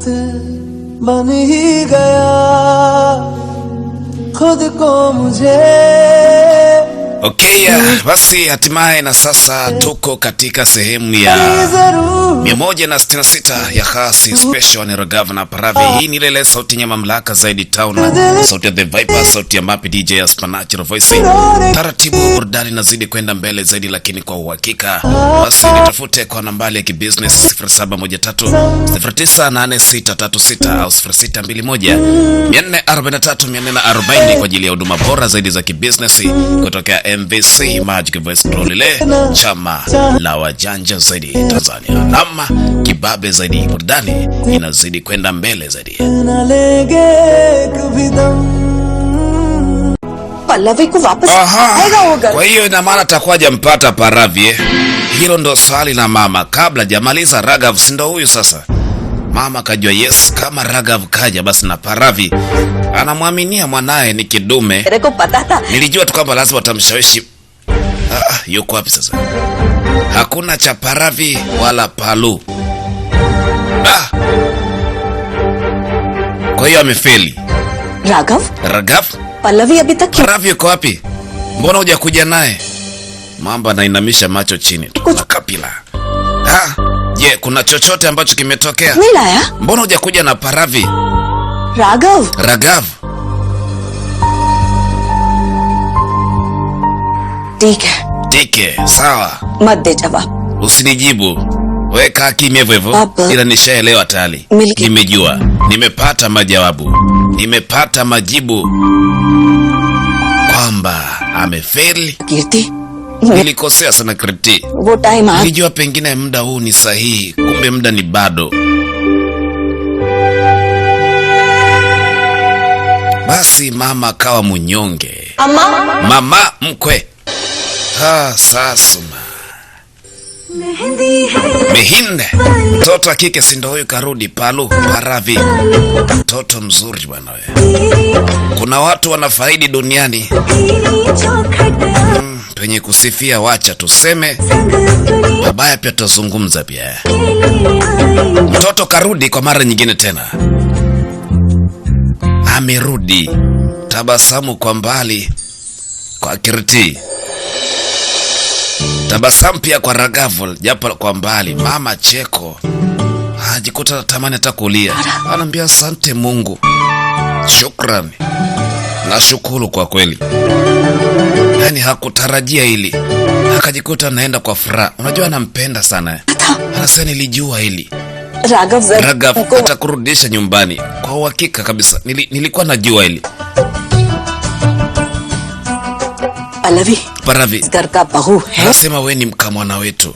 बन ही गया खुद को मुझे. Okay, basi hatimaye na sasa tuko katika sehemu ya 166 ya Khasi Special ni Raghav na Paravi. Hii ni ile sauti ya mamlaka zaidi town, sauti ya The Viper, sauti ya Mapi DJ ya Supernatural Voice. Taratibu burudani nazidi kwenda mbele zaidi, lakini kwa uhakika basi nitafute kwa nambari ya kibusiness 0713098636 au 0621443440 kwa ajili ya huduma bora zaidi za kibusiness kutoka MVC Magic Voice Pro, lile chama la wajanja zaidi Tanzania. Nama kibabe zaidi, burudani inazidi kwenda mbele zaidi. Pallavi ko wapas aayega hoga. Kwa hiyo ina maana atakuja mpata Paravi. Hilo ndo swali la mama kabla jamaliza. Raghav si ndo huyu sasa? Mama kajua yes, kama Raghav kaja basi na Paravi anamwaminia mwanae ni kidume. Nilijua tu kwamba lazima watamshawishi. Yuko wapi sasa? Hakuna cha Paravi wala Palu. Kwa hiyo amefeli. Raghav? Pallavi abhi tak Paravi yuko wapi? Mbona hujakuja naye? Mamba anainamisha macho chini. Kapila. Je, kuna chochote ambacho kimetokea? Mbona hujakuja na Paravi? Raghav. Tike, sawa. Mat de jawab. Usinijibu. Weka kimya hivyo hivyo. Ila nishaelewa tayari. Nimejua. Nimepata majawabu. Nimepata majibu kwamba amefeli. Kirti, nilikosea sana Kirti. Wo time nilijua pengine muda huu ni sahihi, kumbe muda ni bado. Basi mama kawa munyonge. Mama mkwe. Sasuma. Mehinde. Mtoto kike si ndo huyu karudi Palu, Paravi. Mtoto mzuri bwana wewe. Kuna watu wanafaidi duniani. Penye kusifia wacha tuseme, babaya pia tuzungumza pia. Mtoto karudi kwa mara nyingine tena. Amerudi. Tabasamu kwa mbali kwa Kirti. Tabasamu pia kwa Raghav japo kwa mbali. Mama cheko. Hajikuta tamani hata kulia. Anambia asante Mungu. Shukrani. Nashukuru kwa kweli. Yani hakutarajia hili. Akajikuta naenda kwa furaha. Unajua anampenda sana. Anasema nilijua hili. Raghav atakurudisha nyumbani. Kwa uhakika kabisa. Nilikuwa najua hili. Paravi. Anasema wewe ni mkamwana wetu.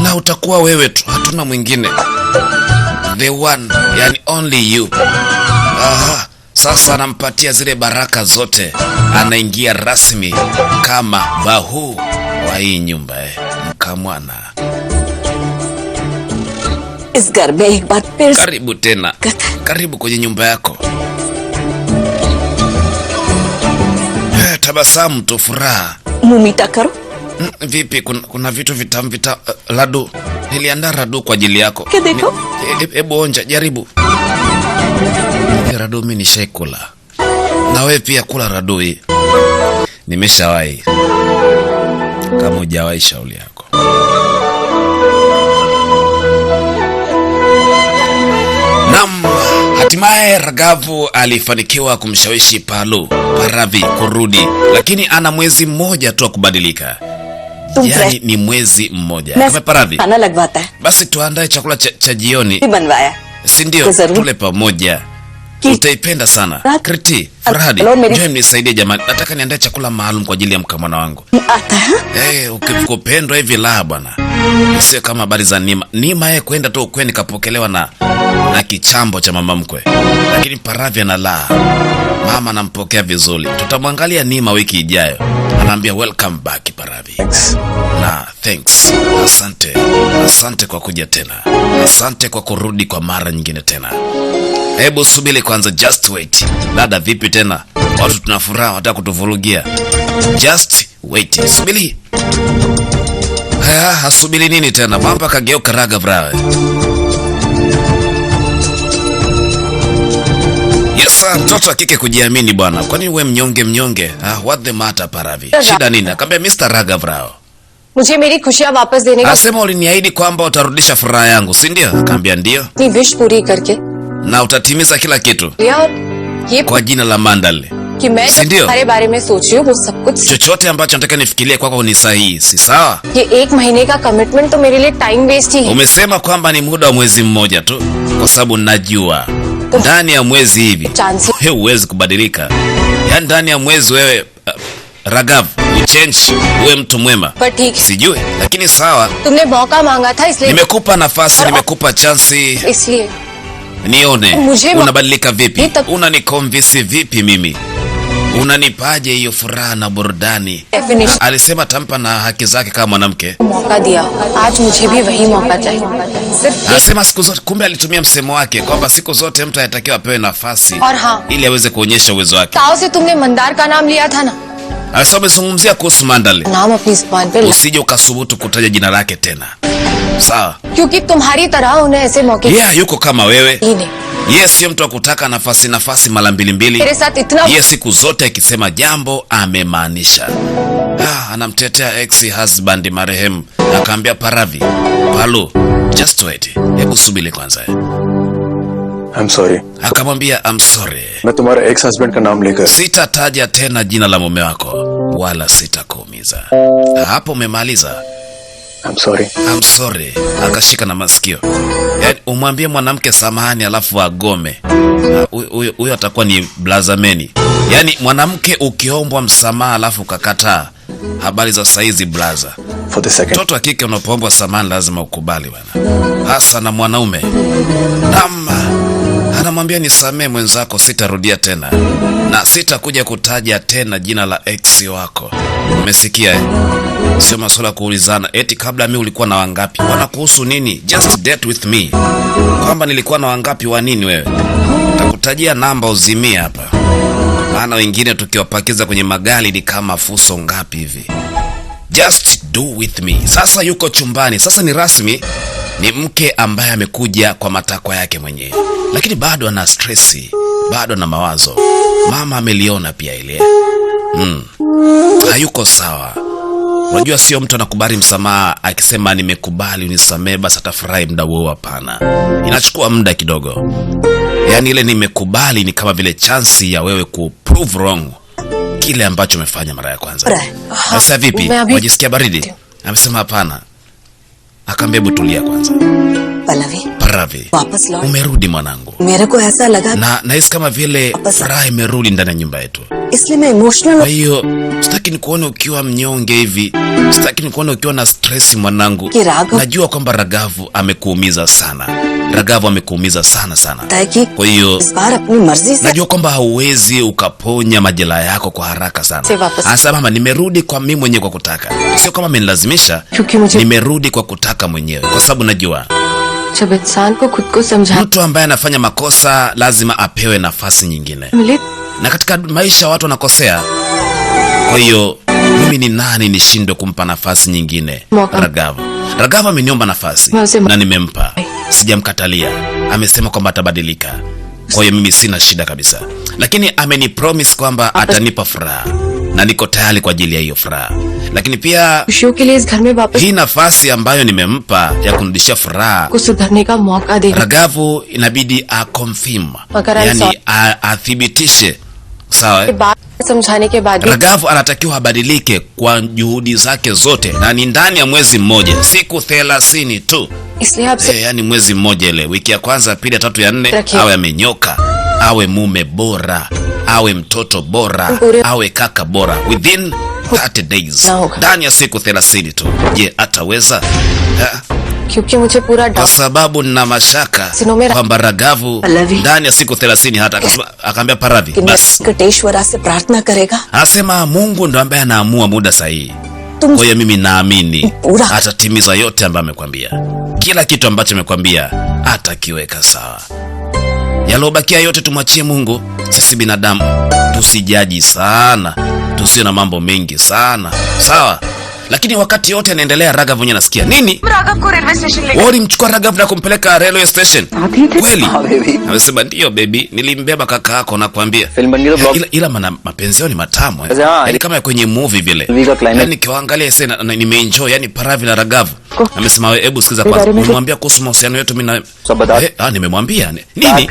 Na utakuwa wewe tu. Hatuna mwingine. The one. Yani only you. Sasa anampatia zile baraka zote. Anaingia rasmi kama bahu wa hii nyumba. Mkamwana. Karibu tena. Karibu kwenye nyumba yako. Tabasamu tu furaha. Mumita karo. Vipi kuna vitu vitamu ladu. Niliandaa radu kwa ajili yako. Hebu onja, jaribu. Radu mimi nishaikula. Na wewe pia kula radu hii. Nimeshawahi. Kama hujawahi shauri yako. Hatimaye Raghav alifanikiwa kumshawishi Paravi kurudi, lakini ana mwezi mmoja tu kubadilika. Yani ni mwezi mmoja. Kama Paravi. Basi tuandae chakula cha jioni. Si ndio? Tule pamoja. Utaipenda sana. Kirti, Farhadi, njoo mnisaidie jamani. Nataka niandae chakula maalum kwa ajili ya mkamwana wangu. Ukipendwa hivi la bwana. Sio kama habari za Nima. Nima yeye kwenda tu ukweni kapokelewa na kichambo cha mama mkwe. Lakini Paravi ana la. Mama anampokea vizuri. Tutamwangalia Nima wiki ijayo. Anaambia welcome back Paravi. Na thanks. Asante. Asante kwa kuja tena. Asante kwa kurudi kwa mara nyingine tena. Hebu subiri kwanza, just wait. Dada vipi tena? Watu tunafuraha wataka kutuvurugia. Just wait. Subiri. Hasubiri nini tena? Mamba kageuka Raghav. Sasa mtoto wa kike kujiamini bwana. Kwani wewe mnyonge? What the matter Paravi? Shida nini? Akamwambia Mr. Raghav Rao, मुझे मेरी खुशियां वापस देने का asema uliniahidi kwamba utarudisha furaha yangu, si ndio? Akamwambia ndio. अपनी विश पूरी करके Na utatimiza kila kitu यार ये kwa jina la Mandal. कि मैं Si जो ndio? तुम्हारे बारे में सोच रही हूँ वो सब कुछ Chochote ambacho nataka nifikirie kwako ni sahihi, si sawa? ये 1 महीने का कमिटमेंट तो मेरे लिए टाइम वेस्ट ही है। Umesema kwamba ni muda wa mwezi mmoja tu, kwa sababu najua ndani ya mwezi hivi Chansi huwezi kubadilika. Yaani ndani ya mwezi wewe Raghav uchange uwe mtu mwema. पर ठीक है, Sijui, lakini sawa. तुमने मौका मांगा था इसलिए Nimekupa nafasi, nimekupa chansi. इसलिए Nione Muje unabadilika vipi, Nita- unanikonvinsi vipi mimi, unanipaje hiyo furaha na burudani. Definition Alisema tampa na haki zake kama mwanamke. मौका दिया, आज मुझे भी वही मौका चाहिए। सिर्फ Anasema siku zote, kumbe alitumia msemo wake kwamba siku zote mtu anatakiwa apewe nafasi और हाँ, ili aweze kuonyesha uwezo wake. ताऊ से तुमने मंदार का नाम लिया था ना, Anasema umezungumzia kuhusu Mandal, नाम अपनी जुबान पे ला, usije ukasubutu kutaja jina lake tena, sawa? क्योंकि तुम्हारी तरह उन्हें ऐसे मौके Yeye yuko kama wewe. ही नहीं। Yeye sio mtu wa kutaka nafasi mara mbili mbili. मेरे साथ इतना Yeye siku zote akisema jambo amemaanisha. Anamtetea ex husband marehemu. Akaambia Paravi, Palu, just wait. Hebu subiri kwanza. I'm sorry. Akamwambia I'm sorry. मैं तुम्हारे ex husband का नाम लेकर Sitataja tena jina la mume wako wala sitakuumiza. Hapo umemaliza. I'm sorry. I'm sorry. Akashika na masikio. Yaani umwambie mwanamke samahani alafu agome. Huyo atakuwa ni blazameni. Yaani mwanamke ukiombwa msamaha alafu ukakataa, habari za saizi blaza. For the second. Mtoto wa kike unapoombwa samahani lazima ukubali bwana. Hasa na mwanaume. Anamwambia nisamee mwenzako, sitarudia tena. Na sitakuja kutaja tena jina la ex wako. Umesikia eh? Sio masuala kuulizana eti kabla mimi ulikuwa na wangapi. Wanakuhusu nini? Just date with me. Kwamba nilikuwa na wangapi wa nini wewe? Nitakutajia namba uzimie hapa. Maana wengine tukiwapakiza kwenye magari ni kama fuso ngapi hivi. Just do with me. Sasa yuko chumbani. Sasa ni rasmi, ni mke ambaye amekuja kwa matakwa yake mwenyewe. Lakini bado ana stressi, bado ana mawazo. Mama ameliona pia ile. Hayuko sawa. Unajua sio mtu anakubali msamaha akisema nimekubali unisamee basi atafurahi muda huo, hapana. Inachukua muda kidogo. Yaani ile nimekubali ni kama vile chance ya wewe ku prove wrong kile ambacho umefanya mara ya kwanza. Sasa vipi? Unajisikia baridi? Amesema hapana. Akaambia hebu tulia kwanza. Paravi, वापस लौट। umerudi mwanangu. मेरे को ऐसा लगा Na nahisi kama vile furaha imerudi ndani ya nyumba yetu. इसलिए मैं emotional Kwa hiyo sitaki nikuone ukiwa mnyonge hivi. Sitaki nikuone ukiwa na stress mwanangu. Najua kwamba Raghavu amekuumiza sana. Raghavu amekuumiza sana sana. है कि Kwa hiyo इस बार अपनी मर्जी से najua kwamba hauwezi ukaponya majeraha yako kwa haraka sana. Asa mama, nimerudi kwa mimi mwenyewe kwa kutaka. Sio kama amenilazimisha. Nimerudi kwa kutaka mwenyewe kwa sababu najua जब इंसान को खुद को समझा mtu ambaye anafanya makosa lazima apewe nafasi nyingine. मिले Na katika maisha watu wanakosea. Kwa hiyo mimi ni nani nishindwe kumpa nafasi nyingine? Raghavu ameniomba nafasi na nimempa. Sijamkatalia. Amesema kwamba atabadilika. Kwa hiyo mimi sina shida kabisa. Lakini amenipromise kwamba atanipa furaha. Na niko tayari kwa ajili ya hiyo furaha. Lakini pia खुशियों के लिए इस घर में वापस hii nafasi ambayo nimempa ya kunirudishia furaha, को सुधरने का मौका देगा। Raghavu inabidi confirm. Makarai Yani athibitishe. Sawa eh? बात समझाने के बाद भी Raghavu anatakiwa abadilike kwa juhudi zake zote, na ni ndani ya mwezi mmoja, siku 30 tu. इसलिए आपसे Yani mwezi mmoja, ile wiki ya kwanza, pili, ya tatu, ya nne, awe amenyoka, awe mume bora, awe mtoto bora, awe kaka bora within 30 days, ndani ya siku 30 tu. Je, ataweza? क्योंकि मुझे पूरा Kwa doubt sababu nina mashaka kwamba Raghavu ndani ya siku 30 hata akaambia Paravi basi. कटेश्वरा से प्रार्थना करेगा। Anasema Mungu ndo ambaye anaamua muda sahihi. Kwa hiyo mimi naamini atatimiza yote ambayo amekwambia. Kila kitu ambacho amekwambia atakiweka sawa. Yalobakia yote tumwachie Mungu. Sisi binadamu tusijaji sana, tusio na mambo mengi sana. Sawa? Lakini wakati yote anaendelea, Raghav mwenyewe anasikia nini? Raghav को railway station ले Wao mchukua Raghav na kumpeleka railway station. Kweli? हाँ baby Amesema ndio baby, nilimbeba kaka yako nakwambia. Film बन गई तो blog Ila mapenzi yao ni matamu eh. Haa, Yaani kama kwenye movie vile. movie ka climax. Yaani kiwaangalia sasa nimeenjoy, yani Paravi na Raghav. Amesema wewe, hebu sikiza kwanza. Nimemwambia kuhusu mahusiano yetu mimi na सब बता nimemwambia. Nini?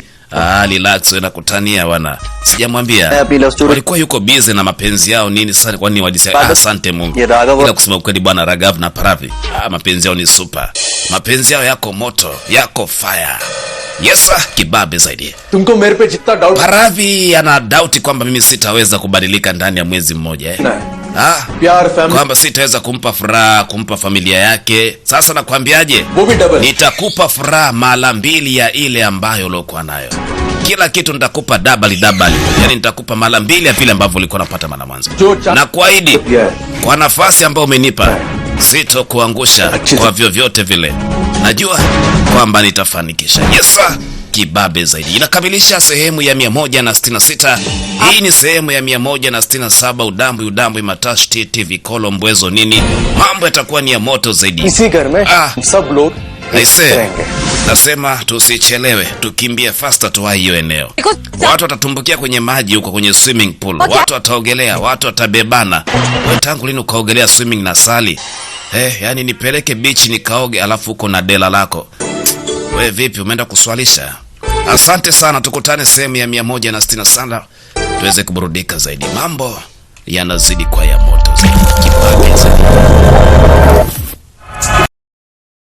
Relax wewe, nakutania bwana. Sijamwambia. Happy love story. Walikuwa yuko busy na mapenzi yao nini sasa, kwani wadisi. Asante Mungu. Ye Raghav Ila kusema ukweli bwana, Raghav na Paravi, mapenzi yao ni super. Mapenzi yao yako moto, yako fire. Yesa, kibabe zaidi. तुमको मेरे पे जितना doubt Paravi ana doubt kwamba mimi sitaweza kubadilika ndani ya mwezi mmoja eh. प्यार family Kwamba sitaweza kumpa furaha, kumpa familia yake. Sasa nakwambiaje? वो भी double Nitakupa furaha mara 2 ya ile ambayo ulikuwa nayo. Kila kitu nitakupa double. Yaani nitakupa mara 2 ya vile ambavyo ulikuwa unapata mara mwanzo. Na kuahidi kwa nafasi ambayo umenipa sitokuangusha kwa vyovyote vile. Najua kwamba nitafanikisha. Yesa, kibabe zaidi. Inakamilisha sehemu ya 166. Hii ni sehemu ya 167. Udambwi Matash TV Kolo Mbwezo nini. Mambo yatakuwa ni ya moto zaidi. इसी घर में सब लोग Aise, nasema tusichelewe, tukimbie faster tuwahi hiyo eneo. Watu watatumbukia kwenye maji huko kwenye swimming pool. Watu wataogelea, watu watabebana. Wewe tangu lini ukaogelea swimming na Sali? Yani nipeleke beach nikaoge alafu uko na dela lako. Wewe vipi, umeenda kuswalisha? Asante sana, tukutane sehemu ya 167 tuweze kuburudika zaidi. Mambo yanazidi kwa ya moto zaidi. Kibabe zaidi.